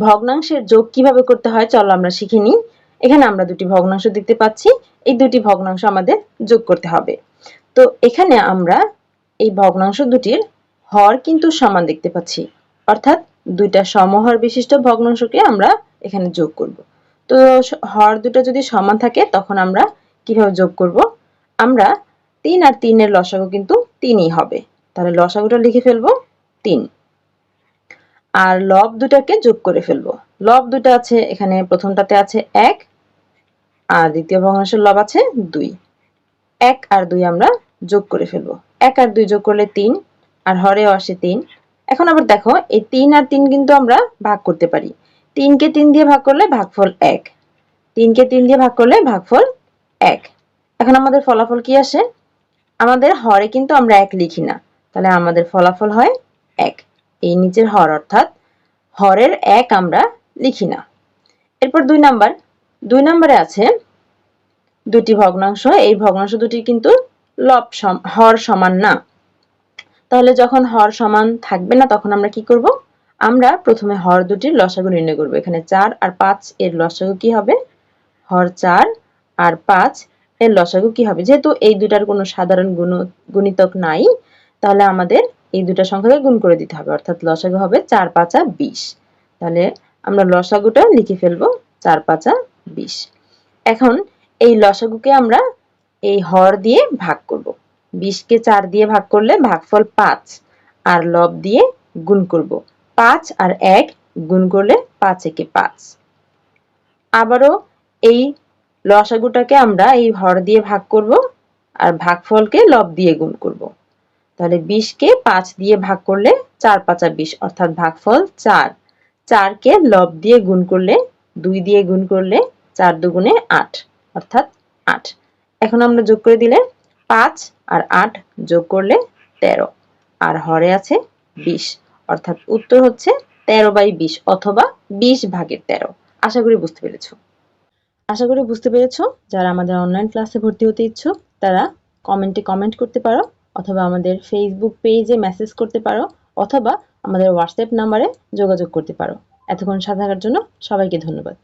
ভগ্নাংশের যোগ কিভাবে করতে হয় চলো আমরা শিখে নিই। এখানে আমরা দুটি ভগ্নাংশ দেখতে পাচ্ছি, এই দুটি ভগ্নাংশ আমাদের যোগ করতে হবে। তো এখানে আমরা এই ভগ্নাংশ দুটির হর কিন্তু সমান দেখতে পাচ্ছি, অর্থাৎ দুইটা সমহর বিশিষ্ট ভগ্নাংশকে আমরা এখানে যোগ করব। তো হর দুটো যদি সমান থাকে তখন আমরা কিভাবে যোগ করব? আমরা 3 আর 3 এর লসাগু কিন্তু 3ই হবে, তাহলে লসাগুটা লিখে ফেলবো 3 আর লব দুটাকে যোগ করে ফেলবো। লব দুটো আছে, এখানে প্রথমটাতে আছে 1 আর দ্বিতীয় ভগ্নাংশের লব আছে 2। 1 আর 2 আমরা যোগ করে ফেলবো। 1 আর 2 যোগ করলে 3 আর হরেও আসে 3। এখন আবার দেখো এই 3 আর 3 কিন্তু আমরা ভাগ করতে পারি। 3 কে 3 দিয়ে ভাগ করলে ভাগফল 1, 3 কে 3 দিয়ে ভাগ করলে ভাগফল 1। এখন আমাদের ফলাফল কি আসে? আমাদের হরে কিন্তু আমরা 1 লিখি না, তাহলে আমাদের ফলাফল হয় 1। এই নিচের হর অর্থাৎ হরের 1 আমরা লিখি না। এরপর 2 নাম্বার, 2 নম্বরে আছে দুটি ভগ্নাংশ, এই ভগ্নাংশ দুটি কিন্তু হর সমান না। তাহলে যখন হর সমান থাকবে না তখন আমরা কি করব? আমরা প্রথমে হর দুটির লসাগু নির্ণয় করব। এখানে 4 আর 5 এর লসাগু কি হবে? হর 4 আর 5 এর লসাগু কি হবে? যেহেতু এই দুটার কোনো সাধারণ গুণিতক নাই, তাহলে আমাদের এই দুটা সংখ্যাকে গুণ করে দিতে হবে, অর্থাৎ লসাগু হবে 4 5 20। তাহলে আমরা লসাগুটা লিখে ফেলবো 4 5 20। এখন এই লসাগুকে আমরা এই হর দিয়ে ভাগ করব। 20 কে 4 দিয়ে ভাগ করলে ভাগফল 5 আর লব দিয়ে গুণ করব। 5 আর 1 গুণ করলে 5 একে 5। আবারও এই লসাগুটাকে আমরা এই হর দিয়ে ভাগ করব আর ভাগফলকে লব দিয়ে গুণ করব। তাহলে 20 কে 5 দিয়ে ভাগ করলে 4 5 20, অর্থাৎ ভাগফল 4। 4 কে লব দিয়ে গুণ করলে 2 দিয়ে গুণ করলে 4 দুগুণে 8, অর্থাৎ 8। এখন আমরা যোগ করে দিলে 5 আর 8 যোগ করলে 13 আর হরে আছে 20, অর্থাৎ উত্তর হচ্ছে 13/20 অথবা 20 ভাগের 13। আশা করি বুঝতে পেরেছো। যারা আমাদের অনলাইন ক্লাসে ভর্তি হতে ইচ্ছুক তারা কমেন্টে কমেন্ট করতে পারো, অথবা আমাদের ফেসবুক পেজে মেসেজ করতে পারো, অথবা আমাদের হোয়াটসঅ্যাপ নাম্বারে যোগাযোগ করতে পারো। এতক্ষণ সাথে থাকার জন্য সবাইকে ধন্যবাদ।